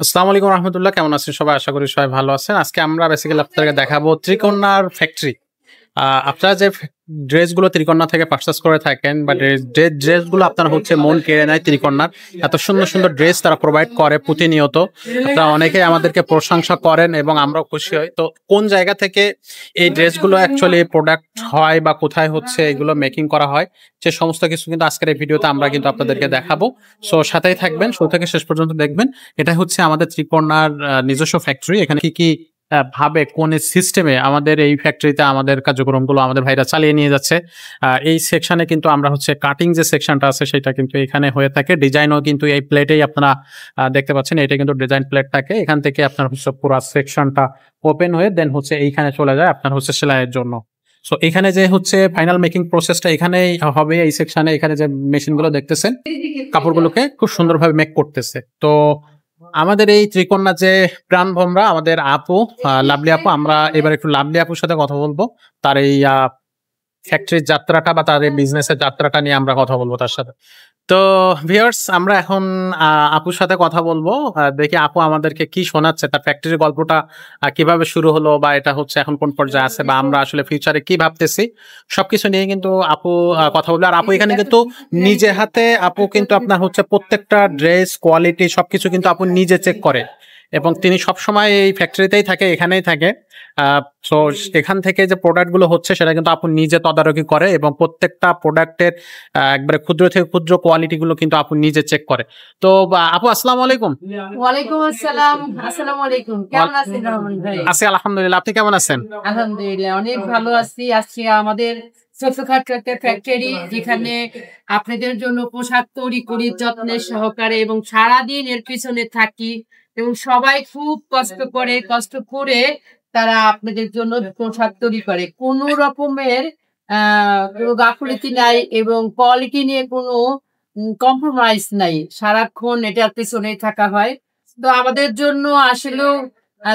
আসসালামু আলাইকুম রহমতুল্লাহ, কেমন আছেন সবাই? আশা করি সবাই ভালো আছেন। আজকে আমরা বেসিক্যালি আপনাদেরকে দেখাবো ত্রিকোণার ফ্যাক্টরি। আপনারা যে ড্রেসগুলো ত্রিকোণা থেকে পারচেস করে থাকেন বা যে ড্রেসগুলো আপনারা হচ্ছে মন কেড়ে নেয় ত্রিকোণার, এত সুন্দর সুন্দর ড্রেস তারা প্রোভাইড করে প্রতিনিয়ত। আপনারা অনেকেই আমাদেরকে প্রশংসা করেন এবং আমরাও খুশি হই। তো কোন জায়গা থেকে এই ড্রেসগুলো অ্যাকচুয়ালি প্রোডাক্ট হয় বা কোথায় হচ্ছে এগুলো মেকিং করা হয়, সে সমস্ত কিছু কিন্তু আজকের এই ভিডিওতে আমরা কিন্তু আপনাদেরকে দেখাবো। সো সাথেই থাকবেন, শুরু থেকে শেষ পর্যন্ত দেখবেন। এটা হচ্ছে আমাদের ত্রিকোণার নিজস্ব ফ্যাক্টরি। এখানে কি কি ভাবে কোন সিস্টেমে আমাদের এই ফ্যাক্টরিতে আমাদের কার্যক্রমগুলো আমাদের ভাইরা চালিয়ে নিয়ে যাচ্ছে। এই সেকশনে কিন্তু আমরা হচ্ছে কাটিং যে সেকশনটা আছে সেটা কিন্তু এখানে হয়ে থাকে। ডিজাইনও কিন্তু এই প্লেটেই আপনারা দেখতে পাচ্ছেন, এটা কিন্তু ডিজাইন প্লেট থাকে। এখান থেকে আপনার হচ্ছে পুরো সেকশনটা ওপেন হয়ে দেন হচ্ছে এইখানে চলে যায় আপনার হচ্ছে সেলাইয়ের জন্য। সো এখানে যে হচ্ছে ফাইনাল মেকিং প্রসেসটা এখানেই হবে, এই সেকশনে। এখানে যে মেশিনগুলো দেখতেছেন কাপড়গুলোকে খুব সুন্দরভাবে মেক করতেছে। তো আমাদের এই ত্রিকোণা যে প্রাণ ভোমরা, আমাদের আপু লাভলি আপু, আমরা এবার একটু লাভলি আপুর সাথে কথা বলবো। তার এই ফ্যাক্টরির যাত্রাটা বা তার এই বিজনেসের যাত্রাটা নিয়ে আমরা কথা বলবো তার সাথে। তো ভিউয়ার্স, আমরা এখন আপুর সাথে কথা বলবো। দেখি আপু আমাদেরকে কি শোনাচ্ছে, তার ফ্যাক্টরির গল্পটা কিভাবে শুরু হলো বা এটা হচ্ছে এখন কোন পর্যায়ে আছে বা আমরা আসলে ফিউচারে কি ভাবতেছি, সবকিছু নিয়ে কিন্তু আপু কথা বলবে। আর আপু এখানে কিন্তু নিজে হাতে আপু কিন্তু আপনার হচ্ছে প্রত্যেকটা ড্রেস কোয়ালিটি সবকিছু কিন্তু আপু নিজে চেক করে এবং তিনি সবসময় এই ফ্যাক্টরিতেই থাকে, এখানেই থাকে। সো এখান থেকে যে প্রোডাক্ট গুলো হচ্ছে সেটা কিন্তু আপু নিজে তদারকি করে এবং প্রত্যেকটা প্রোডাক্টের একবারে ক্ষুদ্র থেকে ক্ষুদ্র কোয়ালিটি গুলো কিন্তু আপু নিজে চেক করে। তো আপু আসসালামু আলাইকুম। ওয়ালাইকুম আসসালাম। আসসালামু আলাইকুম। কেমন আছেন রহমান ভাই? আছি আলহামদুলিল্লাহ, আপনি কেমন আছেন? আলহামদুলিল্লাহ অনেক ভালো আছি। আজকে আমাদের ছোটখাটো একটা ফ্যাক্টরি, যেখানে আপনাদের জন্য পোশাক তৈরি করি যত্নের সহকারে এবং সারাদিন এর পিছনে থাকি এবং সবাই খুব কষ্ট করে তারা আপনাদের জন্য পোশাক তৈরি করে। কোনো রকমের কোনো গাফিলতি নাই এবং কোয়ালিটি নিয়ে কোনো কম্প্রোমাইজ নাই। সারাক্ষণ এটার পেছনেই থাকা হয়। তো আমাদের জন্য আসলেও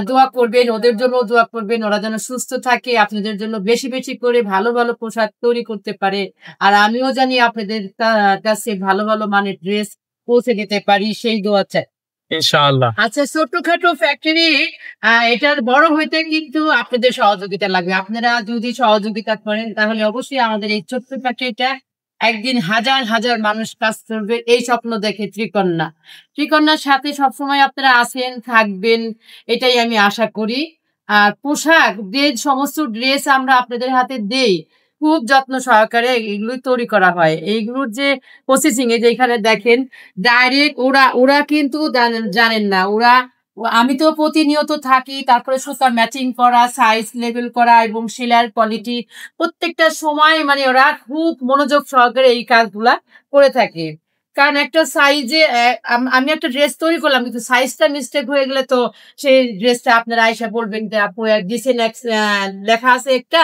দোয়া করবেন, ওদের জন্য দোয়া করবেন। ওরা যেন সুস্থ থাকে, আপনাদের জন্য বেশি বেশি করে ভালো ভালো পোশাক তৈরি করতে পারে। আর আমিও জানি আপনাদের কাছে ভালো ভালো মানের ড্রেস পৌঁছে দিতে পারি, সেই দোয়া চাই ইনশাআল্লাহ। আচ্ছা, ছোটখাটো ফ্যাক্টরি, এটার বড় হইতে কিন্তু আপনাদের সহযোগিতা লাগবে। আপনারা যদি সহযোগিতা করেন তাহলে অবশ্যই আমাদের এই ছোট্ট ফ্যাক্টরিটা একদিন হাজার হাজার মানুষ কাজ করবে, এই স্বপ্ন দেখে ত্রিকন্যার সাথে সবসময় আপনারা আছেন, থাকবেন, এটাই আমি আশা করি। আর পোশাক, যে সমস্ত ড্রেস আমরা আপনাদের হাতে দেই, খুব যত্ন সহকারে এগুলো তৈরি করা হয়। এইগুলোর যে প্রসেসিং, এই যে এখানে দেখেন, ডাইরেক্ট ওরা কিন্তু জানেন না। আমি তো প্রতিনিয়ত থাকি, তারপরে সুতা ম্যাচিং করা, সাইজ লেবেল করা এবং সেলাইয়ের কোয়ালিটি প্রত্যেকটা সময়, মানে ওরা খুব মনোযোগ সহকারে এই কাজগুলা করে থাকে। কারণ একটা সাইজে আমি একটা ড্রেস তৈরি করলাম, কিন্তু সাইজটা মিস্টেক হয়ে গেলে তো সেই ড্রেসটা আপনারা আয়সা বলবেন যে আপু দিছেন লেখা আছে একটা,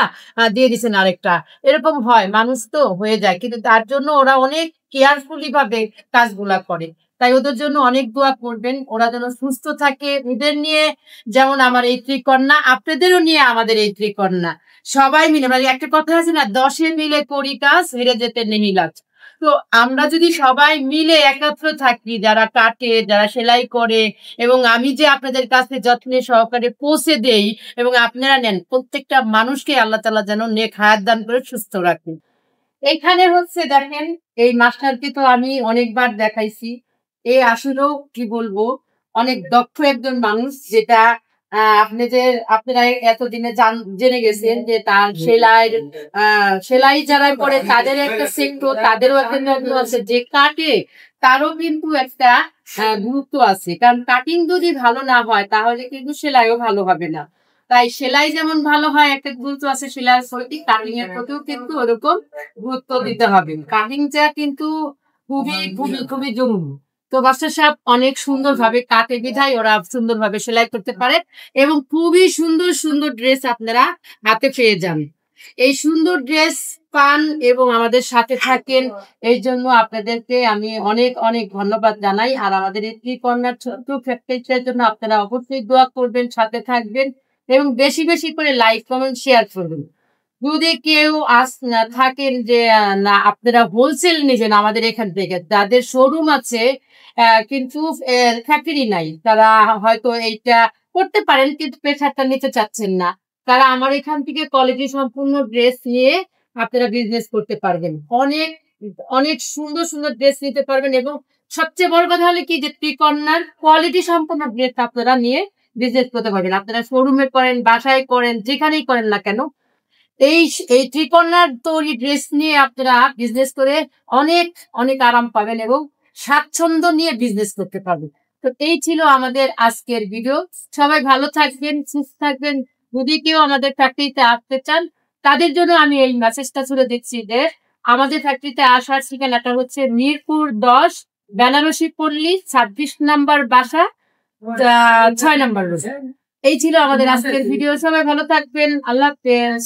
দিয়ে দিছেন আরেকটা। এরকম হয়, মানুষ তো হয়ে যায়, কিন্তু তার জন্য ওরা অনেক কেয়ারফুলি ভাবে কাজগুলা করে। তাই ওদের জন্য অনেক দোয়া করবেন, ওরা যেন সুস্থ থাকে। ওদের নিয়ে যেমন আমার এই ত্রিকন্যা, আপনাদেরও নিয়ে আমাদের এই ত্রিকন্যা, সবাই মিলে, মানে একটা কথা আছে না, 10 মিলে করি কাজ, হেরে যেতে নেই লাজ। তো আমরা যদি সবাই মিলে একাত্র থাকি, যারা কাটে, যারা সেলাই করে, এবং আমি যে আপনাদের কাছে যত্নে সহকারে পৌঁছে দেই এবং আপনারা নেন, প্রত্যেকটা মানুষকে আল্লাহ তাআলা যেন নেক হায়াত দান করে সুস্থ রাখেন। এখানে হচ্ছে দেখেন, এই মাস্টারকে তো আমি অনেকবার দেখাইছি। এ আসলেও কি বলবো, অনেক দক্ষ একজন মানুষ। যেটা আপনারা এতদিনে জেনে গেছেন যে তার সেলাই যারা করে তাদের একটা সেক্টর, তাদেরও একটা নজর আছে। যে কাটে তারও কিন্তু একটা গুরুত্ব আছে, কারণ কাটিং যদি ভালো না হয় তাহলে কিন্তু সেলাইও ভালো হবে না। তাই সেলাই যেমন ভালো হয়, একটা গুরুত্ব আছে সেলাইয়ের প্রতি, কাটিং এর প্রতিও কিন্তু ওরকম গুরুত্ব দিতে হবে। কাটিংটা কিন্তু খুবই খুবই খুবই জরুরি। তো মাস্টার সাহেব অনেক সুন্দর ভাবে কাটে, বিধায় ওরা সুন্দর ভাবে সেলাই করতে পারে এবং খুবই সুন্দর সুন্দর ড্রেস আপনারা হাতে পেয়ে যান। এই সুন্দর ড্রেস পান এবং আমাদের সাথে থাকেন, এই জন্য আপনাদেরকে আমি অনেক অনেক ধন্যবাদ জানাই। আর আমাদের এই ত্রিকন্যার ছোট্ট ফ্যাক্টরিটার জন্য আপনারা অবশ্যই দোয়া করবেন, সাথে থাকবেন এবং বেশি বেশি করে লাইক কমেন্ট শেয়ার করবেন। যদি কেউ থাকেন যে না আপনারা হোলসেল নেবেন আমাদের এখান থেকে, তাদের শোরুম আছে কিন্তু ফ্যাক্টরি নাই, তারা হয়তো এইটা করতে পারেন কিন্তু পেশাটা নিতে চাচ্ছেন না, তারা আমার এখান থেকে কোয়ালিটি সম্পূর্ণ ড্রেস নিয়ে আপনারা বিজনেস করতে পারবেন। অনেক অনেক সুন্দর সুন্দর ড্রেস নিতে পারবেন এবং সবচেয়ে বড় কথা হলো কি যে ত্রিকন্যার কোয়ালিটি সম্পন্ন ড্রেস আপনারা নিয়ে বিজনেস করতে পারবেন। আপনারা শোরুমে করেন, বাসায় করেন, যেখানেই করেন না কেন, এই এই ত্রিকন্যার তৈরি ড্রেস নিয়ে আপনারা বিজনেস করে অনেক অনেক আরাম পাবেন এবং স্বাচ্ছন্দ্য নিয়ে বিজনেস করতে পারবেন। তো এই ছিল আমাদের আজকের ভিডিও। সবাই ভালো থাকবেন, সুস্থ থাকবেন। যদি কেউ আমাদের ফ্যাক্টরিতে আসতে চান তাদের জন্য আমি এই মেসেজটা ছুড়ে দিচ্ছি যে আমাদের ফ্যাক্টরিতে আসার ঠিকানাটা হচ্ছে মিরপুর 10, বেনারসি পল্লী, 26 নাম্বার বাসা, 6 নাম্বার রোড। এই ছিল আমাদের আজকের ভিডিও। সবাই ভালো থাকবেন। আল্লাহ হাফেজ।